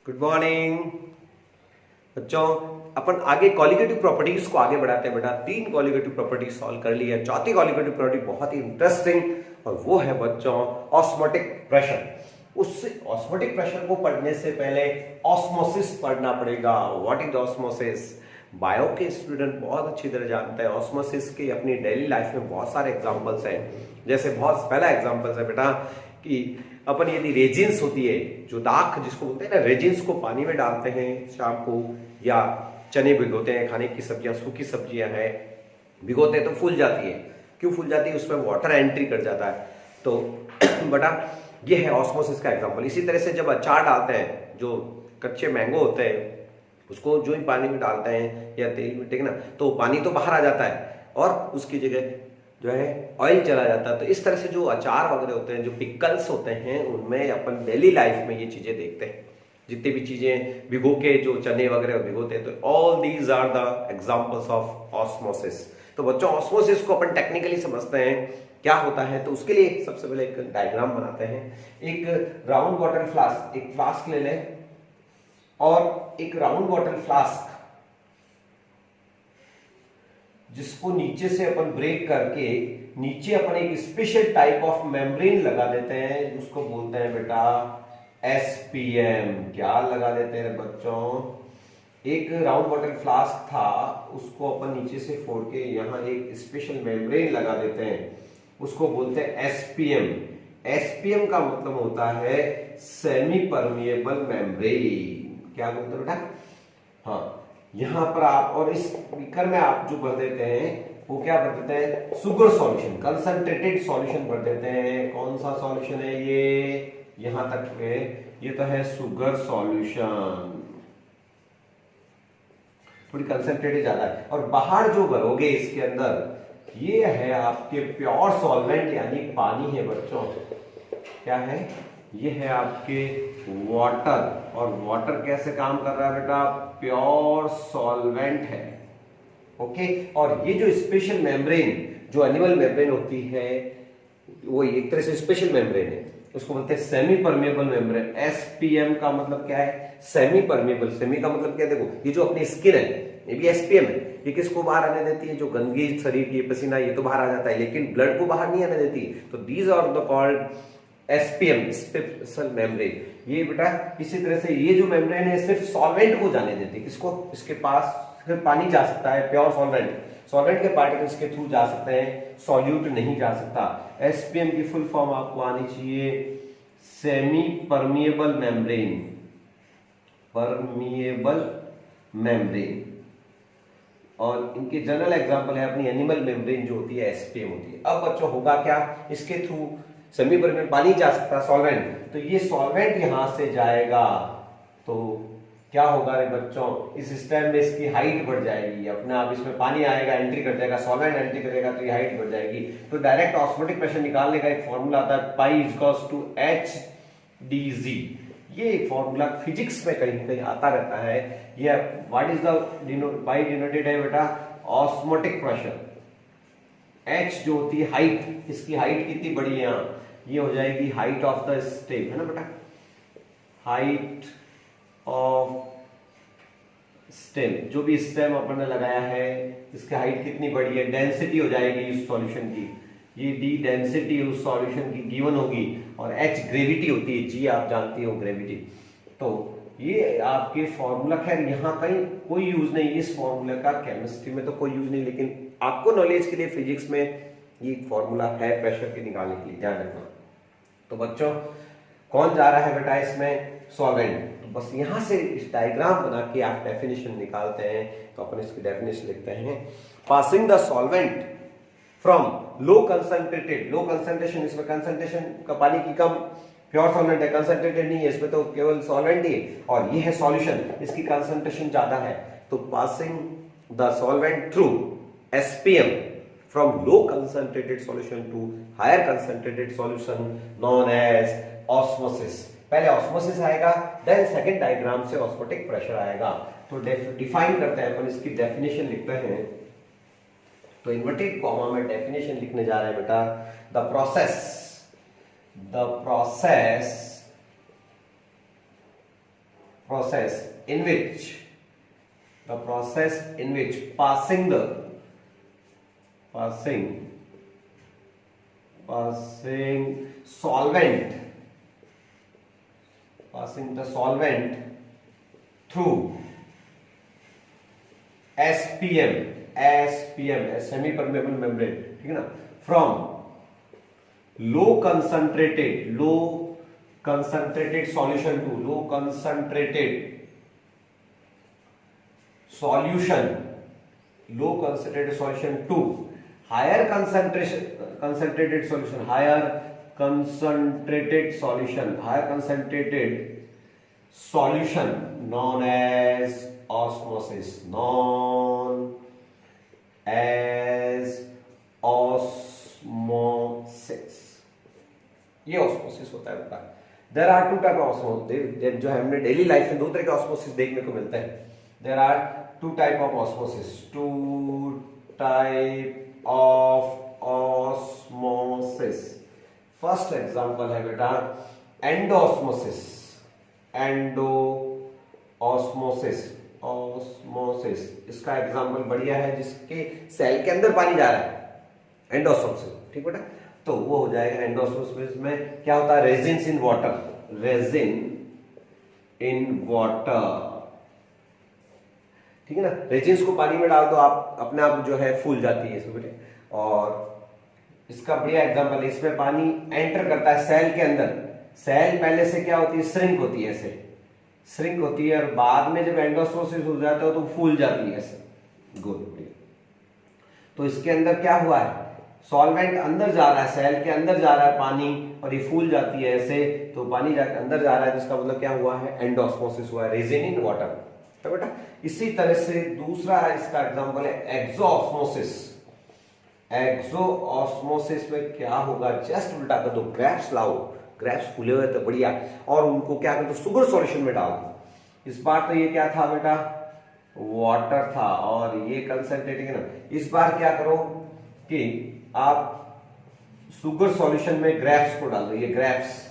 Good morning बच्चों। अपन आगे colligative properties को आगे बढ़ाते हैं बेटा। 3 कॉलिगेटिव प्रॉपर्टीज सॉल्व कर ली है। चौथी कॉलिगेटिव प्रॉपर्टी बहुत ही इंटरेस्टिंग और वो है बच्चों ऑस्मोटिक प्रेशर। उससे ऑस्मोटिक प्रेशर को पढ़ने से पहले ऑस्मोसिस पढ़ना पड़ेगा। What is osmosis? बायो के स्टूडेंट बहुत अच्छी तरह जानते हैं। ऑस्मोसिस के अपनी डेली लाइफ में बहुत सारे एग्जांपल्स हैं। जैसे बहुत पहला एग्जांपल्स है बेटा कि अपन यदि रेजिन्स होती है, जो दाख जिसको बोलते हैं ना, रेजिन्स को पानी में डालते हैं शाम को, या चने भिगोते हैं, खाने की सब्जियां, सूखी सब्जियां हैं, भिगोते हैं तो फूल जाती है। क्यों फूल जाती है? उसमें वाटर एंट्री कर जाता है। तो बेटा ये है ऑस्मोसिस का एग्जांपल। इसी तरह से जब अचार डालते हैं, जो कच्चे मैंगो होते हैं उसको जो ही पानी में डालते हैं या तेल में, ठीक ना, तो पानी तो बाहर आ जाता है और उसकी जगह जो है ऑयल चला जाता है। तो इस तरह से जो अचार वगैरह होते हैं, जो पिकल्स होते हैं, उनमें अपन डेली लाइफ में ये चीजें देखते हैं। जितनी भी चीजें भिगो के जो चने वगैरह भिगोते हैं, तो all these are the examples of osmosis. तो बच्चों ऑस्मोसिस को अपन टेक्निकली समझते हैं क्या होता है। तो उसके लिए सबसे पहले एक डायग्राम बनाते हैं। एक राउंड वाटर फ्लास्क, एक फ्लास्क ले लें और एक राउंड वाटर फ्लास्क जिसको नीचे से अपन ब्रेक करके नीचे अपन एक स्पेशल टाइप ऑफ मेम्ब्रेन लगा देते हैं, उसको बोलते हैं बेटा एसपीएम। क्या लगा देते हैं बच्चों? एक राउंड वाटर फ्लास्क था, उसको अपन नीचे से फोड़ के यहां एक स्पेशल मेम्ब्रेन लगा देते हैं, उसको बोलते हैं एसपीएम। एसपीएम का मतलब होता है सेमी परमिएबल मेम्ब्रेन। क्या बोलते हैं बेटा? हाँ, यहां पर आप और इस बीकर में आप जो भर देते हैं वो क्या भर देते हैं? सुगर सॉल्यूशन, कंसंट्रेटेड सॉल्यूशन भर देते हैं। कौन सा सॉल्यूशन है ये? यहां तक पे ये तो है सुगर सॉल्यूशन, थोड़ी कंसंट्रेटेड ज्यादा है। और बाहर जो भरोगे इसके अंदर, ये है आपके प्योर सॉल्वेंट यानी पानी है बच्चों। क्या है? ये है आपके वाटर। और वाटर कैसे काम कर रहा है बेटा? प्योर सॉल्वेंट है। ओके। और ये जो स्पेशल मेम्ब्रेन, जो एनिमल मेम्ब्रेन होती है, वो एक तरह से स्पेशल मेम्ब्रेन है, उसको बोलते हैं सेमी परमेबल मेम्ब्रेन। एसपीएम का मतलब क्या है? Semi permeable. सेमी का मतलब क्या है? देखो ये जो अपनी स्किन है ये भी एसपीएम है। ये किसको बाहर आने देती है? जो गंदगी शरीर की पसीना, ये तो बाहर आ जाता है, लेकिन ब्लड को बाहर नहीं आने देती। तो these are the called SPM, special membrane. ये बेटा इसी तरह से ये जो मेम्ब्रेन है सिर्फ सॉल्वेंट को जाने देती है। किसको? इसके पास सिर्फ पानी जा सकता है, प्योर सॉल्वेंट। सॉल्वेंट के पार्टिकल्स के थ्रू जा सकते हैं, सॉल्यूट नहीं जा सकता। एसपीएम की फुल फॉर्म आपको आनी चाहिए semi permeable membrane. Permeable membrane. और इनके जनरल एग्जांपल है अपनी एनिमल मेम्ब्रेन जो होती है एसपीएम होती है। अब बच्चों होगा क्या? इसके थ्रू सेमी परमेबल पानी जा सकता है, सॉल्वेंट, तो ये सॉल्वेंट यहां से जाएगा तो क्या होगा रे बच्चों? इस स्टेम में इसकी हाइट बढ़ जाएगी। अपने आप इसमें पानी आएगा, एंट्री कर जाएगा, सॉल्वेंट एंट्री करेगा तो ये हाइट बढ़ जाएगी। तो डायरेक्ट ऑस्मोटिक प्रेशर निकालने का एक फॉर्मूला आता है, pi equals to h d g. ये एक फॉर्मूला फिजिक्स में कहीं कहीं आता रहता है। ये what is the by denoted है बेटा? Osmotic pressure. एच जो होती है हाइट, इसकी हाइट कितनी बड़ी है? यहाँ ये हो जाएगी हाइट ऑफ द स्टेम, है ना बेटा? हाइट ऑफ स्टेम, जो भी स्टेम अपन ने लगाया है इसकी हाइट कितनी बड़ी है? डेंसिटी हो जाएगी उस सॉल्यूशन की, ये डी डेंसिटी उस सॉल्यूशन की गिवन होगी, और एच ग्रेविटी होती है, जी आप जानती हो ग्रेविटी। तो ये आपके फॉर्मूला, खैर यहाँ कहीं कोई यूज नहीं इस फॉर्मूला का, केमिस्ट्री में तो कोई यूज नहीं, लेकिन आपको नॉलेज के लिए फिजिक्स में ये फॉर्मूला है प्रेशर के निकालने के लिए, ध्यान रखना। तो बच्चों कौन जा रहा है बेटा इसमें? सॉल्वेंट। तो बस यहां से इस डायग्राम बना के आप डेफिनेशन निकालते हैं। तो अपन इसकी डेफिनेशन लिखते हैं, passing the solvent from low concentrated, low concentration, इसमें कंसंट्रेशन का पानी की कम, प्योर सॉल्वेंट है, कंसंट्रेटेड नहीं है, इसमें तो केवल सॉल्वेंट ही है, और ये है सॉल्यूशन, इसकी कंसंट्रेशन ज्यादा है। तो passing the solvent through SPM from low concentrated solution to higher concentrated solution known as osmosis। पहले osmosis आएगा, देन सेकंड डायग्राम से osmotic pressure आएगा। तो डिफाइन करते हैं अपन, इसकी डेफिनेशन लिखते हैं। तो इन्वर्टेड कॉमा में डेफिनेशन लिखने जा रहे हैं बेटा, the process process in which passing the solvent through SPM semi permeable membrane, ठीक है ना, from low concentrated solution to higher concentrated solution known as osmosis, ये ऑस्मोसिस होता है बेटा। There are two type of osmosis, जो हमने daily life में दो तरह के ऑस्मोसिस देखने को मिलते हैं। There are two type of osmosis. First example है बेटा एंडोऑस्मोसिस। इसका एग्जांपल बढ़िया है, जिसके सेल के अंदर पानी जा रहा है, एंडोऑस्मोसिस, ठीक बेटा। तो वो हो जाएगा एंडोऑस्मोसिस में क्या होता है, रेजिन इन वाटर, ठीक है ना। रेजिन्स को पानी में डाल दो, आप अपने आप जो है फूल जाती है इसमें बेटे। और इसका बढ़िया एग्जांपल है, इसमें पानी एंटर करता है सेल के अंदर। सेल पहले से क्या होती है, श्रिंक होती है, ऐसे श्रिंक होती है, और बाद में जब एंडोऑस्मोसिस हो जाता है तो फूल जाती है ऐसे, गुड। तो इसके अंदर क्या हुआ है, सॉल्वेंट अंदर जा रहा है, सेल के अंदर जा रहा है पानी, और ये फूल जाती है ऐसे, तो पानी जाकर अंदर जा रहा है, जिसका मतलब क्या हुआ है, एंडोऑस्मोसिस हुआ है, रेजिन इन वाटर, है बेटा। इसी तरह से दूसरा इसका एग्जांपल है एक्सोऑस्मोसिस। एक्सोऑस्मोसिस में क्या होगा, जस्ट उल्टा कर दो, ग्रेप्स लाओ, ग्रेप्स फूले हुए तो बढ़िया, और उनको क्या कर दो, शुगर सॉल्यूशन में डाल दो। इस बार तो ये क्या था बेटा, वाटर था, और ये कंसंट्रेटिंग है ना। इस बार क्या करो कि आप शुगर सॉल्यूशन में ग्रेप्स को डाल दो, ये ग्रेप्स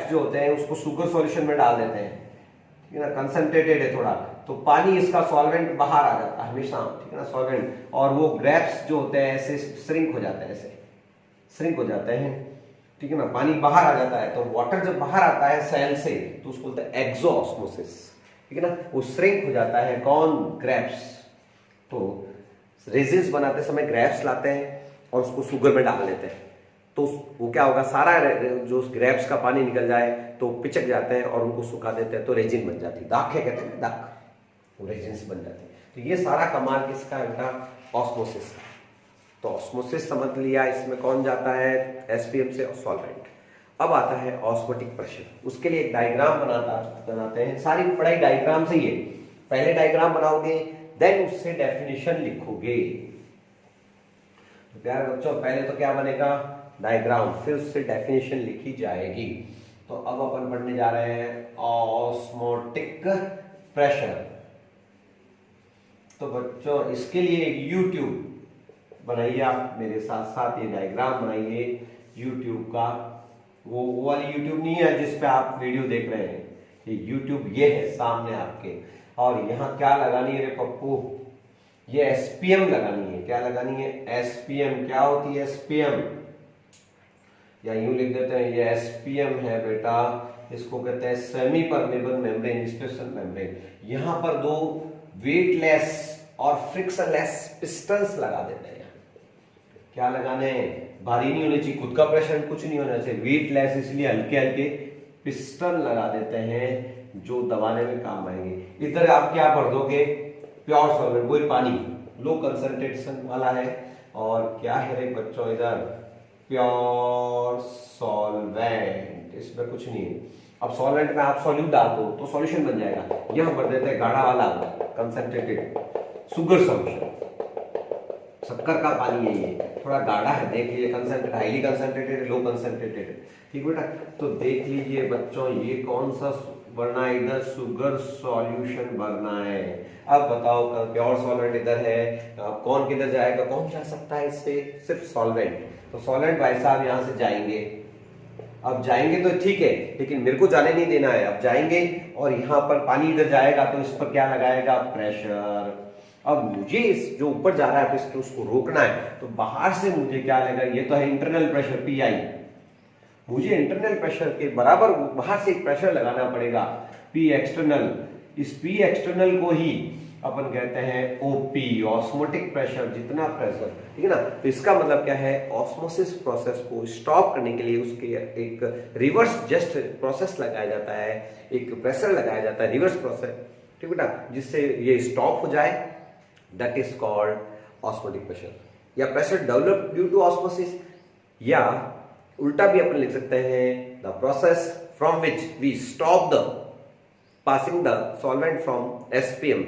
जो होते हैं उसको शुगर सॉल्यूशन में डाल देते हैं, ठीक है ना, कंसंट्रेटेड है थोड़ा, तो पानी इसका सॉल्वेंट बाहर आ जाता है हमेशा, ठीक है ना, सॉल्वेंट, और वो ग्रेप्स जो होते हैं ऐसे श्रिंक हो जाते हैं, ठीक है ना, पानी बाहर आ जाता है। तो वाटर जब बाहर आता है सेल से तो उसको बोलते हैं एक्सोऑस्मोसिस, ठीक है ना, वो श्रिंक हो जाता है, कौन, ग्रेप्स। तो रेजिन्स बनाते समय ग्रेप्स लाते हैं और उसको शुगर में डाल लेते हैं, तो वो क्या होगा, सारा जो ग्रेप्स का पानी निकल जाए तो पिचक जाते हैं, और उनको सुखा देते हैं, तो रेजिन बन जाती है, दाखें कहते हैं, दाख, वो रेजिन्स बन जाती है। तो ये सारा कमाल किसका बेटा, ऑस्मोसिस। तो ऑस्मोसिस समझ लिया, इसमें कौन जाता है, एसपीएम से सॉल्वेंट। अब आता है ऑस्मोटिक प्रेशर। उसके लिए एक डायग्राम बनाते हैं, सारी पढ़ाई डायग्राम से ही है। पहले डायग्राम बनाओगे, देन उससे डेफिनेशन लिखोगे। तो प्यारे बच्चों, पहले तो क्या बनेगा, डायग्राम, फिर उससे डेफिनेशन लिखी जाएगी। तो अब अपन पढ़ने जा रहे हैं ऑस्मोटिक प्रेशर। तो बच्चों इसके लिए एक यूट्यूब बनाइए, आप मेरे साथ साथ ये डायग्राम बनाइए यूट्यूब का। वो वाली यूट्यूब नहीं है जिस पे आप वीडियो देख रहे हैं, ये यूट्यूब ये है सामने आपके। और यहाँ क्या लगानी है रे पप्पू, ये एसपीएम लगानी है। क्या लगानी है, एसपीएम। क्या होती है एसपीएम, या यूं लिख देते हैं, ये एसपीएम है बेटा, इसको कहते हैं semi permeable membrane special membrane. यहां पर दो वेटलेस और फ्रिक्शनलेस पिस्टन्स लगा देते हैं। क्या लगाने हैं, भारी नहीं होने चाहिए, खुद का प्रेशर कुछ नहीं होना चाहिए, वेटलेस, इसलिए हल्के हल्के पिस्टन लगा देते हैं जो दबाने में काम आएंगे। इधर आप क्या भर दोगे, प्योर सॉल्वेंट, वही पानी, लो कंसंट्रेशन वाला है। और क्या है रे बच्चों, इधर प्योर सॉल्वेंट, इसमें कुछ नहीं है। अब सॉल्वेंट में आप सॉल्यूट डाल दो तो सॉल्यूशन बन जाएगा। यहां भर देते हैं गाढ़ा वाला कंसंट्रेटेड शुगर सॉल्यूशन, शक्कर का पानी है ये, थोड़ा गाढ़ा है, देख लीजिए, कंसंट्रेटेड, हाईली कंसंट्रेटेड, लो कंसंट्रेटेड, ठीक बेटा। तो देख लीजिए बच्चों, ये कौन सा भरना है, इधर शुगर सॉल्यूशन भरना है। अब बताओ, प्योर सॉल्वेंट इधर है, अब कौन किधर जाएगा, कौन जा सकता है इससे, सिर्फ सॉल्वेंट। तो सॉल्वेंट भाई साहब यहां से जाएंगे, अब जाएंगे तो ठीक है, लेकिन मेरे को जाने नहीं देना है। अब जाएंगे और यहाँ पर पानी इधर जाएगा तो इस पर क्या लगाएगा, प्रेशर। अब मुझे इस जो ऊपर जा रहा है तो उसको रोकना है, तो बाहर से मुझे क्या लगेगा, ये तो है इंटरनल प्रेशर पी आई, मुझे इंटरनल प्रेशर के बराबर बाहर से एक प्रेशर लगाना पड़ेगा, पी एक्सटर्नल। इस पी एक्सटर्नल को ही अपन कहते हैं ओपी, ऑस्मोटिक प्रेशर, जितना प्रेशर, ठीक है ना। तो इसका मतलब क्या है, ऑस्मोसिस प्रोसेस को स्टॉप करने के लिए उसके एक रिवर्स जस्ट प्रोसेस लगाया जाता है, एक प्रेशर लगाया जाता है, रिवर्स प्रोसेस, ठीक है ना, जिससे ये स्टॉप हो जाए। That is called osmotic pressure, या pressure develop due to osmosis, या उल्टा भी अपन लिख सकते हैं, the process from which we stop the passing the solvent from SPM,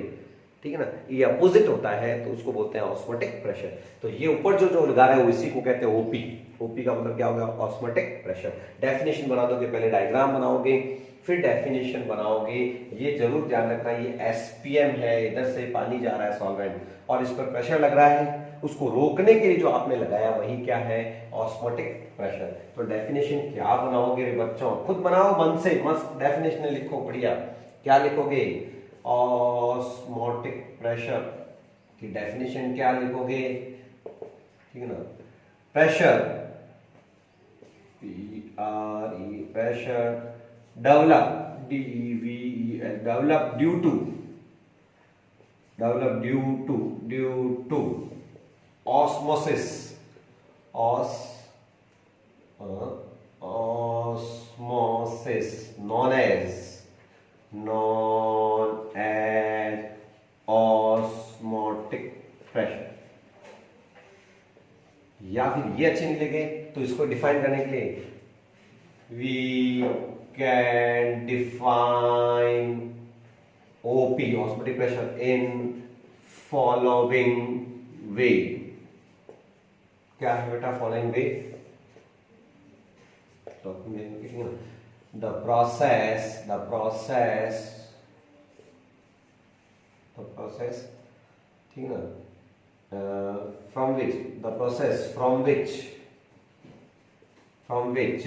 ठीक है ना, ये अपोजिट होता है तो उसको बोलते हैं ऑस्मोटिक प्रेशर। तो ये ऊपर जो लगा रहा है वो इसी को कहते हैं ओपी। ओपी का मतलब क्या होगा, ऑस्मोटिक प्रेशर। डेफिनेशन बना दोगे, पहले डायग्राम बनाओगे फिर डेफिनेशन बनाओगे। ये जरूर ध्यान रखना, ये एसपीएम है, इधर से पानी जा रहा है सॉल्वेंट और इस पर प्रेशर लग रहा है, उसको रोकने के लिए जो आपने लगाया वही क्या है, ऑस्मोटिक प्रेशर। तो डेफिनेशन क्या बनाओगे रे बच्चों, खुद बनाओ मन से, मस्त डेफिनेशन लिखो बढ़िया। क्या लिखोगे, ऑस्मोटिक प्रेशर की डेफिनेशन क्या लिखोगे, ठीक है ना, pressure, PRE pressure, develop, DEVEL develop due to osmosis, osmosis known as osmotic pressure. या फिर ये अच्छे नहीं लगे तो इसको डिफाइन करने के लिए we can define OP, osmotic pressure, in following way. क्या है बेटा फॉलोइंग वे, the process, ठीक है ना, from which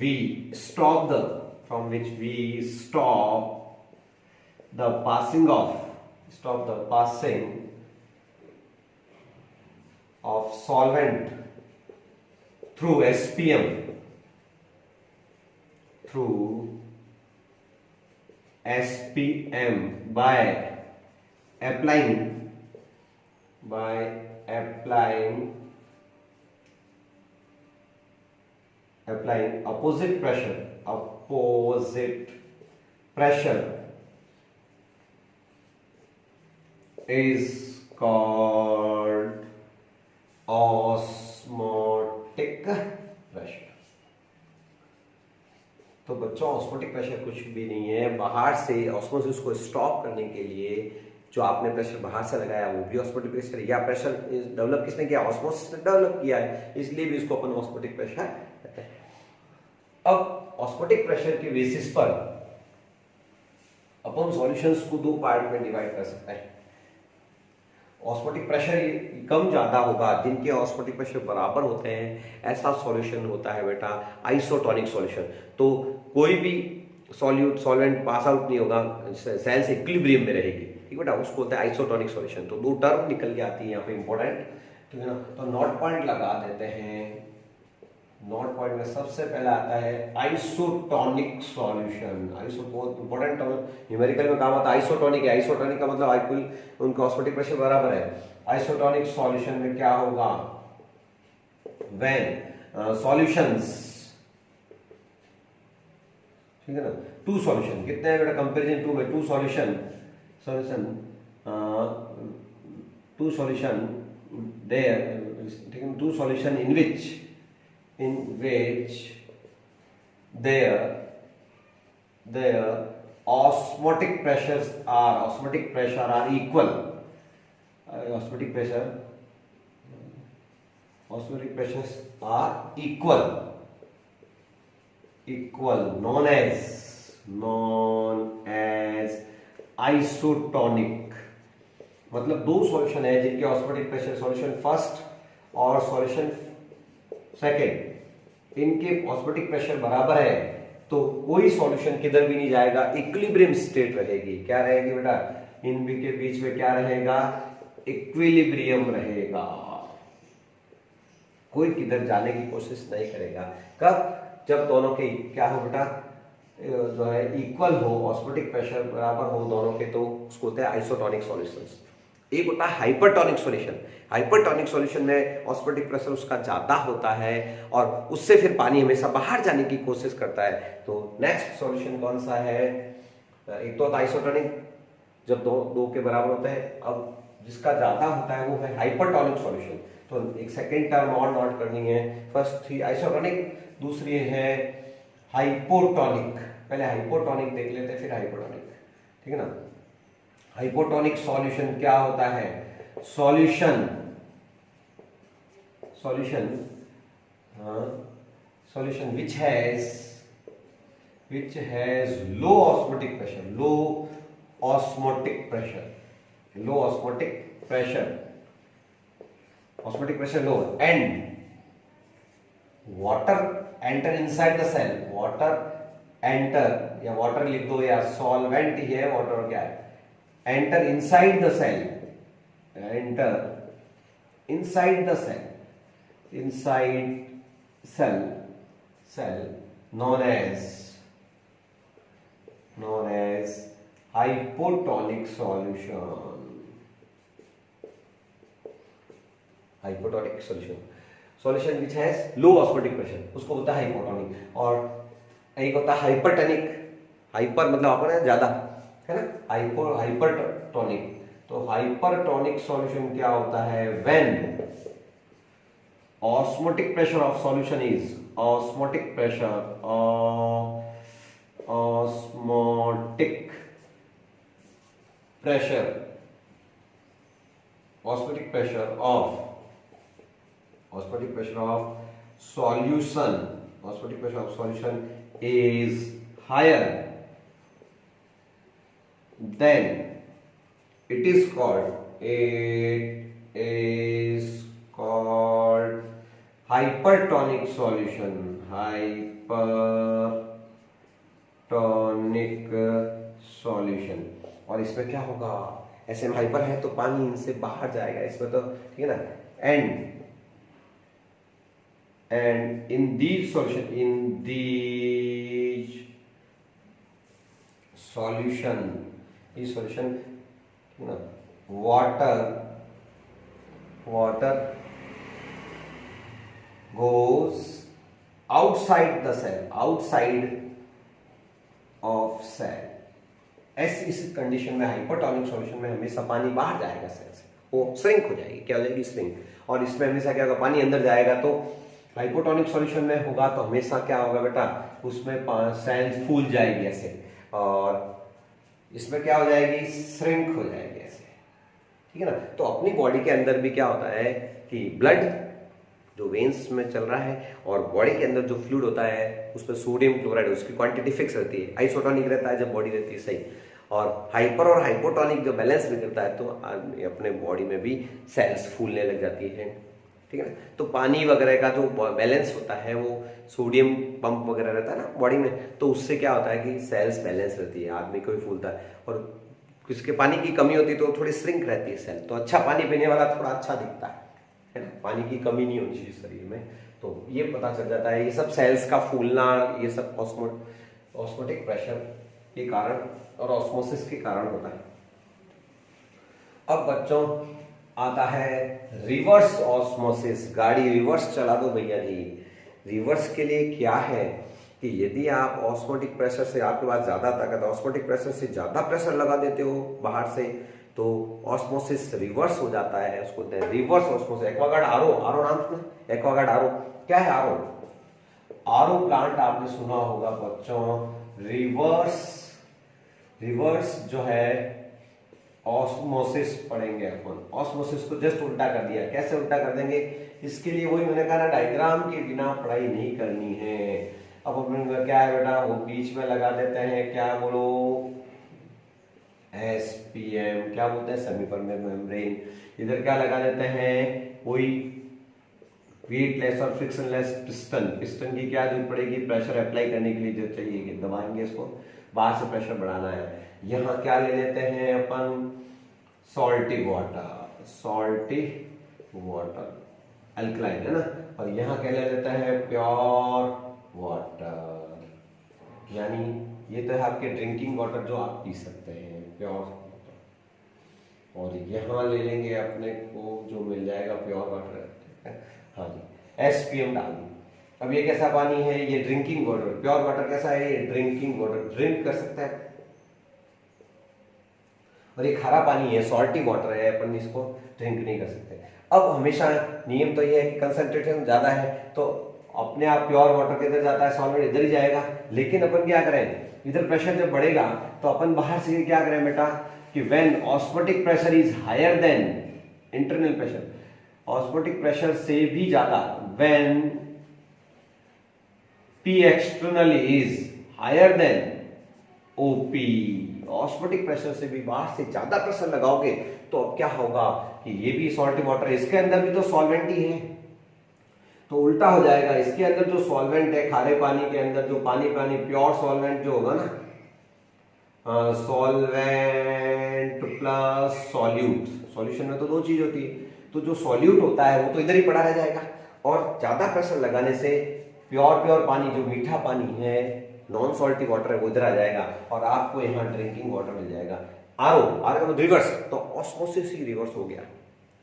we stop the passing of solvent through SPM, by applying opposite pressure is called osmotic pressure। तो बच्चों osmotic pressure कुछ भी नहीं है, बाहर से ऑस्मोसिस को स्टॉप करने के लिए जो आपने प्रेशर बाहर से लगाया वो भी ऑस्मोटिक प्रेशर है, या प्रेशर डेवलप किसने किया, ऑस्मोसिस ने डेवलप किया है, इसलिए भी इसको अपन ऑस्मोटिक प्रेशर कहते हैं। अब ऑस्मोटिक प्रेशर के बेसिस पर अपन सॉल्यूशंस को दो पार्ट में डिवाइड कर सकते हैं। ऑस्मोटिक प्रेशर कम ज्यादा होगा, जिनके ऑस्मोटिक प्रेशर बराबर होते हैं ऐसा सॉल्यूशन होता है बेटा आइसोटोनिक सॉल्यूशन। तो कोई भी सॉल्वेंट पास आउट नहीं होगा, सेल से इक्विलिब्रियम में रहेगी, ठीक बेटा, उसको होता है आइसोटोनिक सॉल्यूशन। तो दो टर्म निकल के आती है यहाँ पे इंपॉर्टेंट, ठीक है ना। तो नोट पॉइंट लगा देते हैं। नोट पॉइंट में सबसे पहला आता है आइसोटोनिक सॉल्यूशन। बहुत इंपॉर्टेंट टर्म, न्यूमेरिकल में काम आता है आइसोटोनिक है। आइसोटोनिक का मतलब आइक्वल, उनका ऑस्मोटिक प्रेशर बराबर है। आइसोटोनिक सॉल्यूशन में क्या होगा, व्हेन सॉल्यूशंस, ठीक है ना, टू सॉल्यूशन कितने हैं बेटा, कंपैरिजन टू में, टू सॉल्यूशन देयर, ठीक है, two solution in which their osmotic pressure are equal. Osmotic pressures are equal, known as isotonic। मतलब दो सॉल्यूशन है जिनके ऑस्मोटिक प्रेशर, सॉल्यूशन फर्स्ट और सॉल्यूशन सेकेंड, इनके ऑस्मोटिक प्रेशर बराबर है तो कोई सॉल्यूशन किधर भी नहीं जाएगा, इक्विलिब्रियम स्टेट रहेगी। क्या रहेगी बेटा, इनके बीच में क्या रहेगा, इक्विलिब्रियम रहेगा, कोई किधर जाने की कोशिश नहीं करेगा। कब, जब दोनों के क्या हो बेटा, जो है इक्वल हो, ऑस्मोटिक प्रेशर बराबर हो दोनों के, तो उसको होता है आइसोटोनिक सॉल्यूशंस। एक होता है हाइपरटोनिक सॉल्यूशन। हाइपरटोनिक सॉल्यूशन में ऑस्मोटिक प्रेशर उसका ज्यादा होता है और उससे फिर पानी हमेशा बाहर जाने की कोशिश करता है। तो नेक्स्ट सॉल्यूशन कौन सा है, एक तो आइसोटोनिक जब दो के बराबर होता है, अब जिसका ज्यादा होता है वो है हाइपरटोनिक सॉल्यूशन। तो एक सेकेंड टर्म और नोट करनी है, फर्स्ट थी आइसोटोनिक, दूसरी है हाइपोटोनिक। पहले हाइपोटोनिक देख लेते हैं फिर हाइपोटोनिक, ठीक है ना। हाइपोटोनिक सॉल्यूशन क्या होता है, solution which has low osmotic pressure low, and water enter inside the cell, या वाटर लिख दो या सॉल्वेंट ही है वाटर, क्या है, enter inside the cell known as hypotonic solution which has low osmotic pressure, उसको होता है हाइपोटोनिक। और एक होता है हाइपरटोनिक, हाइपर मतलब अपना ज्यादा है ना, हाइपरटोनिक। तो हाइपरटोनिक सॉल्यूशन क्या होता है, when osmotic pressure of solution is osmotic pressure of solution is higher, then it is called hypertonic solution, और इसमें क्या होगा, ऐसे में हाइपर है तो पानी इनसे बाहर जाएगा, इसमें तो ठीक है ना। एंड इन these solution ना, water goes outside the cell, outside of cell। इस कंडीशन में हाइपरटोनिक सॉल्यूशन में हमेशा पानी बाहर जाएगा सेल से, वो श्रिंक हो जाएगी, क्या हो जाएगी, श्रिंक। और इसमें हमेशा क्या होगा, पानी अंदर जाएगा। तो हाइपोटोनिक सॉल्यूशन में होगा तो हमेशा क्या होगा बेटा, उसमें सेल्स फूल जाएगी ऐसे, और इसमें क्या हो जाएगी, श्रिंक हो जाएगी ऐसे, ठीक है ना। तो अपनी बॉडी के अंदर भी क्या होता है कि ब्लड जो वेन्स में चल रहा है और बॉडी के अंदर जो फ्लूइड होता है उसमें सोडियम क्लोराइड, उसकी क्वांटिटी फिक्स रहती है। आइसोटोनिक रहता है जब बॉडी रहती है सही, और हाइपर और हाइपोटोनिक जो बैलेंस बिगड़ता है तो अपने बॉडी में भी सेल्स फूलने लग जाती है, ठीक है ना। तो पानी वगैरह का जो बैलेंस होता है वो सोडियम पंप वगैरह रहता है ना बॉडी में, तो उससे क्या होता है कि सेल्स बैलेंस रहती है, आदमी को भी फूलता है। और किसके पानी की कमी होती है तो थोड़ी श्रिंक रहती है सेल, तो अच्छा पानी पीने वाला थोड़ा अच्छा दिखता है ना, पानी की कमी नहीं होनी चाहिए शरीर में। तो ये पता चल जाता है, ये सब सेल्स का फूलना, ये सब ऑस्मोटिक प्रेशर के कारण और ऑस्मोसिस के कारण होता है। अब बच्चों आता है रिवर्स ऑस्मोसिस। गाड़ी रिवर्स चला दो भैया जी। रिवर्स के लिए क्या है कि यदि आप ऑस्मोटिक प्रेशर से, आपके पास ज्यादा ताकत, ऑस्मोटिक प्रेशर से ज्यादा प्रेशर लगा देते हो बाहर से, तो ऑस्मोसिस रिवर्स हो जाता है, उसको रिवर्स ऑस्मोसिस। एक्वागार्ड आरो नाम सुना, एक्वागार्ड आरो क्या है, आरो प्लांट आपने सुना होगा बच्चों। रिवर्स जो है ऑस्मोसिस पढ़ेंगे अपन। ऑस्मोसिस को जस्ट उल्टा कर दिया, कैसे उल्टा कर देंगे, इसके लिए वही मैंने कहा ना, डायग्राम के बिना पढ़ाई नहीं करनी है। अब अपन क्या है बेटा, वो बीच में लगा देते हैं, क्या बोलो, SPM, क्या बोलते हैं, सेमी परमेबल मेम्ब्रेन। इधर क्या लगा देते हैं, कोई वेटलेस और फ्रिक्शनलेस पिस्टन, पिस्टन की क्या जरूरत पड़ेगी, प्रेशर अप्लाई करने के लिए जो चाहिए कि दबाएंगे इसको, बाहर से प्रेशर बढ़ाना है। यहाँ क्या ले लेते हैं अपन, salty water, salty water alkaline है ना, और यहाँ क्या ले लेते हैं, प्योर वाटर, यानी ये तो है आपके ड्रिंकिंग वाटर जो आप पी सकते हैं, प्योर वाटर। और यहाँ ले लेंगे अपने को जो मिल जाएगा प्योर वाटर, हाँ जी, एसपीएम डाल दी। अब ये कैसा पानी है, ये ड्रिंकिंग वाटर, प्योर वाटर कैसा है, ये ड्रिंकिंग वाटर, ड्रिंक कर सकता है। और ये खारा पानी है, सॉल्टी वाटर है, अपन इसको ड्रिंक नहीं कर सकते। अब हमेशा नियम तो ये है कि कंसंट्रेशन ज्यादा है तो अपने आप प्योर वाटर किधर जाता है, सॉल्वेंट इधर ही जाएगा। लेकिन अपन क्या करें, इधर प्रेशर जब बढ़ेगा तो अपन बाहर से क्या करें बेटा, कि when osmotic pressure is higher than internal pressure, osmotic pressure से भी ज्यादा, when P external is higher than OP, osmotic pressure से भी बाहर से ज्यादा प्रेशर लगाओगे तो अब क्या होगा कि ये भी सॉल्टी वाटर है, इसके अंदर भी तो सॉल्वेंट ही है, तो उल्टा हो जाएगा, इसके अंदर जो सॉल्वेंट है, खारे पानी के अंदर जो पानी प्योर सॉल्वेंट जो होगा ना, सॉल्वेंट प्लस सॉल्यूट, सॉल्यूशन में तो दो चीज होती है, तो जो सॉल्यूट होता है वो तो इधर ही पड़ा रह जाएगा, और ज्यादा प्रेशर लगाने से प्योर पानी जो मीठा पानी है, नॉन सॉल्टी वाटर है, वो इधर आ जाएगा और आपको यहाँ ड्रिंकिंग वाटर मिल जाएगा। आर रिवर्स, तो ऑस्मोसिस ही रिवर्स हो गया,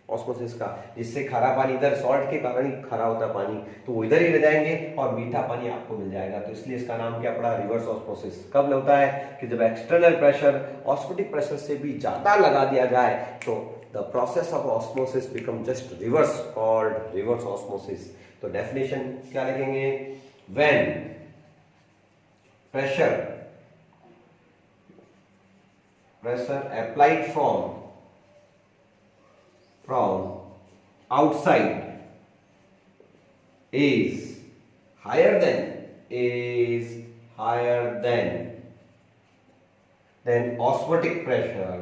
ऑस्मोसिस का, जिससे खारा पानी इधर सॉल्ट के कारण ही खारा होता है पानी, तो वो इधर ही रह जाएंगे और मीठा पानी आपको मिल जाएगा। तो इसलिए इसका नाम क्या पड़ा, रिवर्स ऑस्मोसिस। कब होता है कि जब एक्सटर्नल प्रेशर ऑस्मोटिक प्रेशर से भी ज्यादा लगा दिया जाए तो the process of osmosis become just reverse, called reverse osmosis. तो डेफिनेशन क्या लिखेंगे, when pressure applied from outside is higher than osmotic pressure,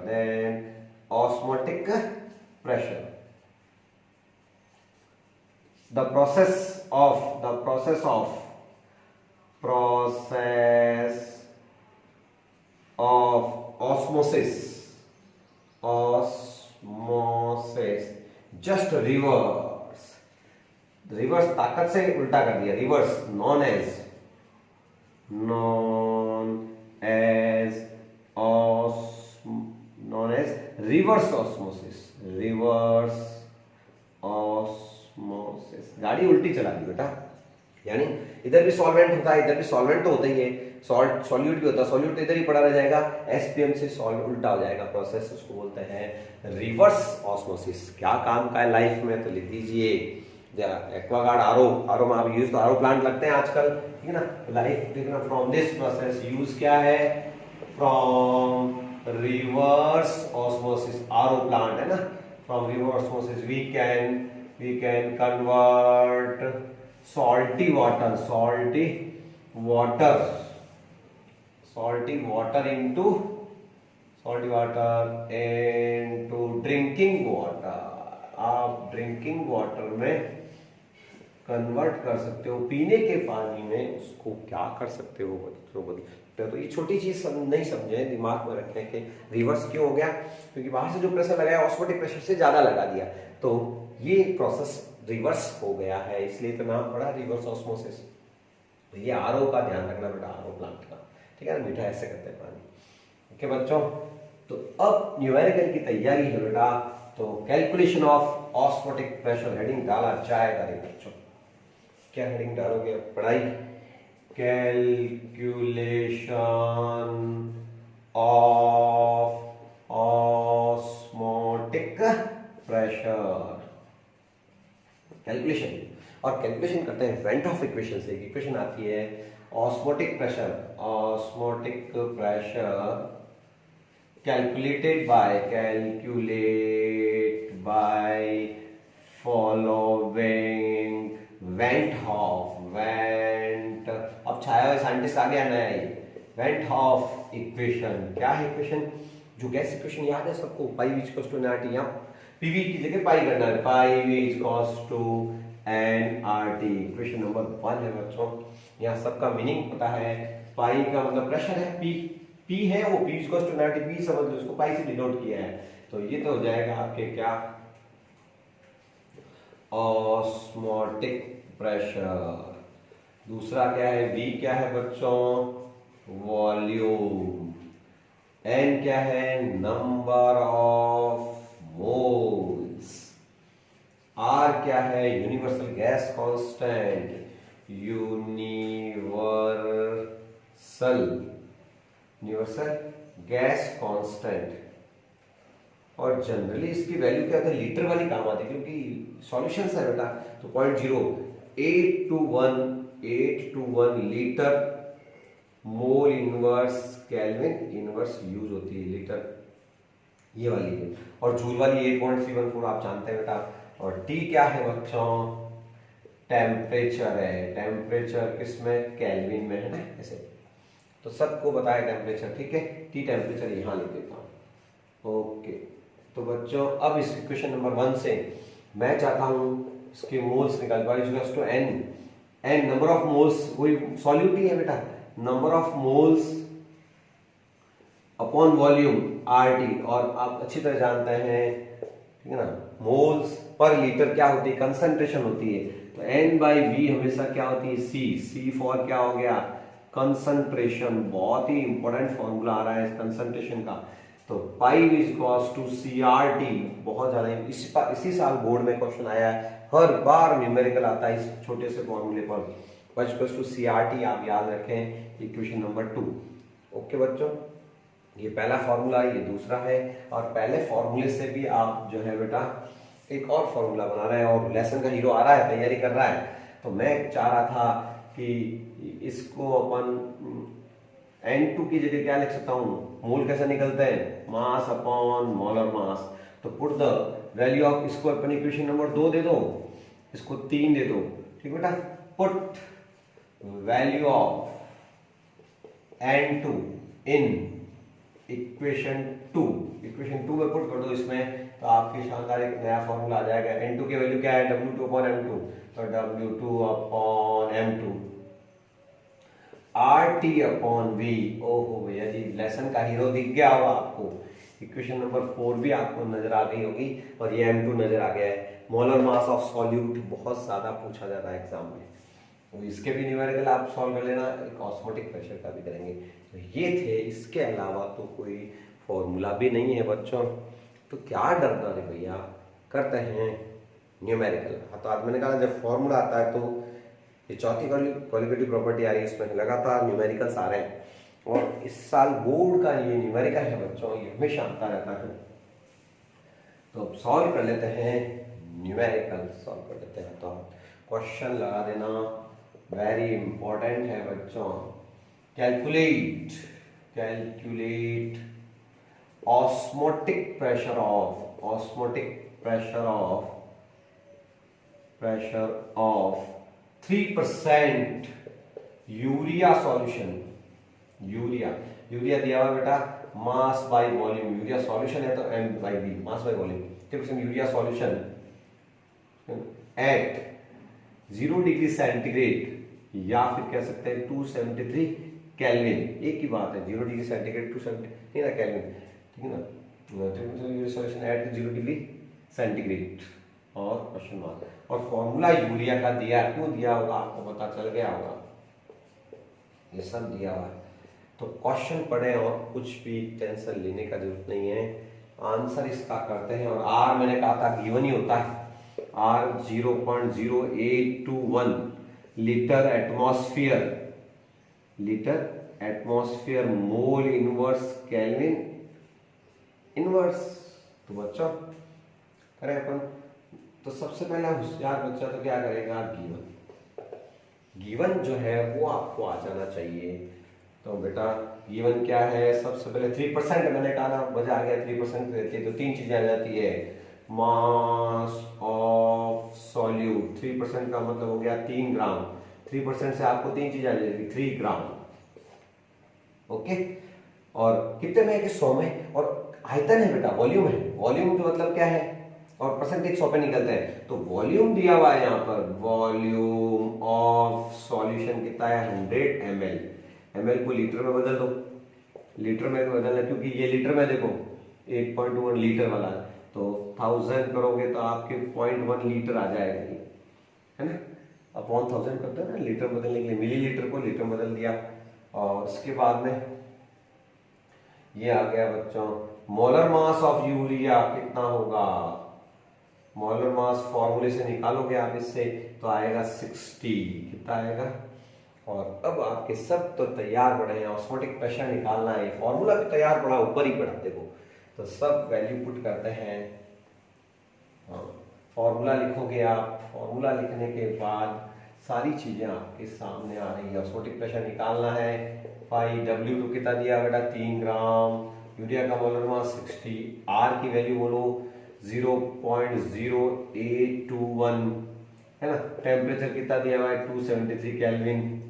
the process of osmosis just reverse ताकत से उल्टा कर दिया, reverse, known as reverse osmosis. गाड़ी उल्टी चला दी बेटा, यानी इधर भी सॉल्वेंट होता है, इधर भी सॉल्वेंट तो होता ही है, सॉल्यूट भी होता है, सॉल्यूट इधर ही पड़ा रह जाएगा, एसपीएम से सॉल्व उल्टा हो जाएगा प्रोसेस, उसको बोलते हैं रिवर्स ऑस्मोसिस। क्या काम का है लाइफ में, तो लिख दीजिए जरा, एक्वागार्ड, आरओ में आप यूज तो आरओ प्लांट लगते हैं आजकल, ठीक है ना, लाइफ देखना, फ्रॉम दिस प्रोसेस यूज क्या है, from reverse osmosis, RO plant है ना, from reverse osmosis we can convert salty water into drinking water। आप ड्रिंकिंग वाटर में कन्वर्ट कर सकते हो, पीने के पानी में उसको क्या कर सकते हो, तो ये छोटी चीज नहीं समझे, दिमाग में रखने के रिवर्स क्यों हो गया, क्योंकि बाहर से जो प्रेशर लगाया ऑस्मोटिक प्रेशर से ज्यादा लगा दिया, तो ये प्रोसेस रिवर्स हो गया है, इसलिए तो नाम पड़ा रिवर्स ऑस्मोसिस। तो ये आरओ का ध्यान रखना बेटा, आरओ प्लांट का, ठीक है ना, मीठा ऐसे करते हैं पानी। ओके बच्चों, तो अब न्यूमेरिकल की तैयारी है बेटा, तो calculation of osmotic pressure heading डाला जाएगा रे बच्चों। क्या हेडिंग डालोगे पढ़ाई, calculation of osmotic pressure, calculation, और कैलकुलेशन करते हैं वेंट ऑफ इक्वेशन से। इक्वेशन आती है osmotic pressure calculate by following went. अब छाया हुए साइंटिस्ट आ गया नया, वेंट ऑफ इक्वेशन। क्या है इक्वेशन, जो गैस इक्वेशन याद है सबको, pi v equals to nRT, यहाँ पीवी की जगह पाई करना है, pi v equals to n RT। Question number 1 है बच्चों, यहाँ सबका मीनिंग पता है। पाई का मतलब प्रेशर है, P है वो P इक्वल टू 90, P समझ लो, इसको पाई से डिनोट किया है। तो ये तो हो जाएगा आपके क्या, ऑस्मोटिक प्रेशर। दूसरा क्या है, V क्या है बच्चों, वॉल्यूम। N क्या है, नंबर ऑफ मोल्स। R क्या है, universal gas constant, universal gas constant. और जनरली इसकी वैल्यू क्या होता है, लीटर वाली काम आती है, क्योंकि सॉल्यूशन है बेटा। तो 0.0821 litre mole inverse kelvin inverse use होती है लीटर, ये वाली है। और जूल वाली 8.314 आप जानते हैं बेटा। और T क्या है बच्चों, टेम्परेचर है। टेम्परेचर किसमें, केल्विन में है ना, ऐसे। तो सबको बताया टेम्परेचर, ठीक है। T टेम्परेचर यहाँ लिख देता हूँ, ओके। तो बच्चों अब इस इक्वेशन नंबर 1 से मैं चाहता हूँ इसके मोल्स निकाल पाए, to n number of moles, वही सॉल्यूट ही है बेटा, number of moles upon volume RT। और आप अच्छी तरह जानते हैं, ठीक है ना, मोल्स पर लीटर क्या होती है, कंसंट्रेशन होती है। तो N/V हमेशा क्या होती है, C फॉर क्या हो गया, कंसंट्रेशन। बहुत ही इंपॉर्टेंट फॉर्मूला आ रहा है कंसंट्रेशन का। तो pi is equals to CRT, बहुत ज्यादा इसी साल बोर्ड में क्वेश्चन आया है, हर बार न्यूमेरिकल आता है इस छोटे से फॉर्मूले पर। पाई इक्वल्स टू CRT आप याद रखें, इक्वेशन नंबर 2। ओके बच्चों, ये पहला फॉर्मूला, ये दूसरा है। और पहले फॉर्मूले से भी आप जो है बेटा एक और फॉर्मूला बना रहे हैं, और लेसन का हीरो आ रहा है, तैयारी कर रहा है। तो मैं चाह रहा था कि इसको अपन N2 की जगह क्या लिख सकता हूँ, मोल कैसे निकलते हैं, मास अपॉन मोलर मास। तो पुट द वैल्यू ऑफ, इसको अपन इक्वेशन नंबर 2 दे दो, इसको 3 दे दो, ठीक बेटा। Put value of N2 in equation 2 में पुट कर दो इसमें, तो आपके शानदार एक नया फॉर्मूला आ जाएगा। N2 की वैल्यू क्या है, W2 अपॉन M2, तो W2 upon M2 RT upon V। ओहो भैया जी, लेसन का हीरो दिख गया होगा आपको। इक्वेशन नंबर 4 भी आपको नजर आ गई होगी, और ये M2 नजर आ गया है। मोलर मास ऑफ सॉल्यूट बहुत ज्यादा पूछा जाता है एग्जाम में, तो इसके भी न्यूमेरिकल आप सॉल्व कर लेना, एक ऑस्मोटिक प्रेशर का भी करेंगे। तो ये थे, इसके अलावा तो कोई फॉर्मूला भी नहीं है बच्चों। तो क्या डरना है भैया, करते हैं न्यूमेरिकल। तो आज मैंने कहा जब फॉर्मूला आता है तो ये चौथी क्वालिटेटिव प्रॉपर्टी आ रही है, इसमें लगातार न्यूमेरिकल्स आ रहे हैं। और इस साल बोर्ड का ये न्यूमेरिकल है बच्चों, ये हमेशा आता रहता है। तो अब सॉल्व कर लेते हैं, न्यूमेरिकल सॉल्व कर लेते हैं। तो क्वेश्चन लगा देना, वेरी इंपॉर्टेंट है बच्चों। Calculate osmotic pressure of 3% urea solution. Urea दिया हुआ बेटा, mass by volume. Urea solution है तो M/V, mass by volume. 3% urea solution at 0 degree centigrade, या फिर कह सकते हैं 273 केल्विन, एक ही बात है। 0 डिग्री सेंटीग्रेड 270 नहीं ना केल्विन, ठीक है ना। Urea solution at 0 degree centigrade और क्वेश्चन मार्क। और फॉर्मूला यूरिया का दिया, क्यों दिया होगा आपको पता चल गया होगा, ये सब दिया हुआ है। तो क्वेश्चन पढ़े और कुछ भी टेंशन लेने का जरूरत नहीं है, आंसर इसका करते हैं। और आर मैंने कहा था गिवन ही होता है, R 0.0821 litre atmosphere mole inverse kelvin inverse. तो बच्चों करें अपन, तो सबसे पहला होशियार बच्चा तो क्या करेगा, गिवन जो है वो आपको आ जाना चाहिए। तो बेटा गिवन क्या है, सबसे पहले 3%, मैंने कहा ना मजा आ गया, 3% रहती है तो 3 चीजें आ जाती है। मास ऑफ सॉल्यूट, 3% का मतलब हो गया 3 ग्राम। 3% से आपको 3 चीजें आ जाएगी, 3 ग्राम। ओके, और कितने में है कि 100 में। और आयतन है बेटा, वॉल्यूम है। वॉल्यूम का मतलब क्या है, और परसेंटेज 100 पे निकलता है। तो वॉल्यूम दिया हुआ है यहाँ पर, वॉल्यूम ऑफ सॉल्यूशन कितना है 100 ml। ml को लीटर में बदल दो, लीटर में बदलना, क्योंकि ये लीटर में देखो 8.1 लीटर वाला है, तो 1000 करोगे तो आपके 0.1 लीटर आ जाएगा ये, है ना। अपॉन 1000 करते हैं ना लीटर बदलने के लिए, मिलीलीटर को लीटर बदल दिया। और उसके बाद में ये आ गया बच्चों, मोलर मास ऑफ यूरिया कितना होगा, मोलर मास फॉर्मूले से निकालोगे आप इससे तो आएगा 60, कितना आएगा। और अब आपके सब तो तैयार पड़े हैं, ऑस्मोटिक प्रेशर निकालना है, फॉर्मूला भी तैयार पड़ा, ऊपर ही पड़ा देखो, तो सब वैल्यू पुट करते हैं। फॉर्मूला लिखोगे आप, फॉर्मूला लिखने के बाद सारी चीजें आपके सामने आ रही है। ऑस्मोटिक प्रेशर निकालना है, W2 कितना दिया बेटा 3 ग्राम, यूरिया का मोलर मास 60, R की वैल्यू बोलो 0.0821, है ना। टेम्परेचर कितना दिया हुआ है 273 केल्विन,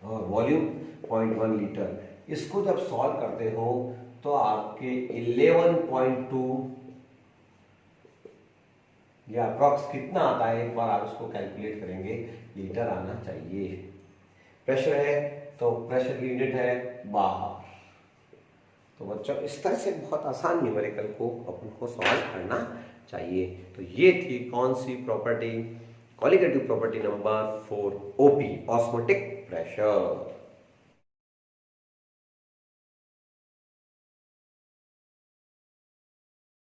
और वॉल्यूम 0.1 लीटर। इसको जब सॉल्व करते हो तो आपके 11.2 या अप्रॉक्स कितना आता है, एक बार आप इसको कैलकुलेट करेंगे, लीटर आना चाहिए। प्रेशर है तो प्रेशर की यूनिट है बार। तो बच्चों इस तरह से बहुत आसान न्यूमेरिकल को अपन को सॉल्व करना चाहिए। तो ये थी कौन सी property, qualitative property number 4 OP, osmotic pressure.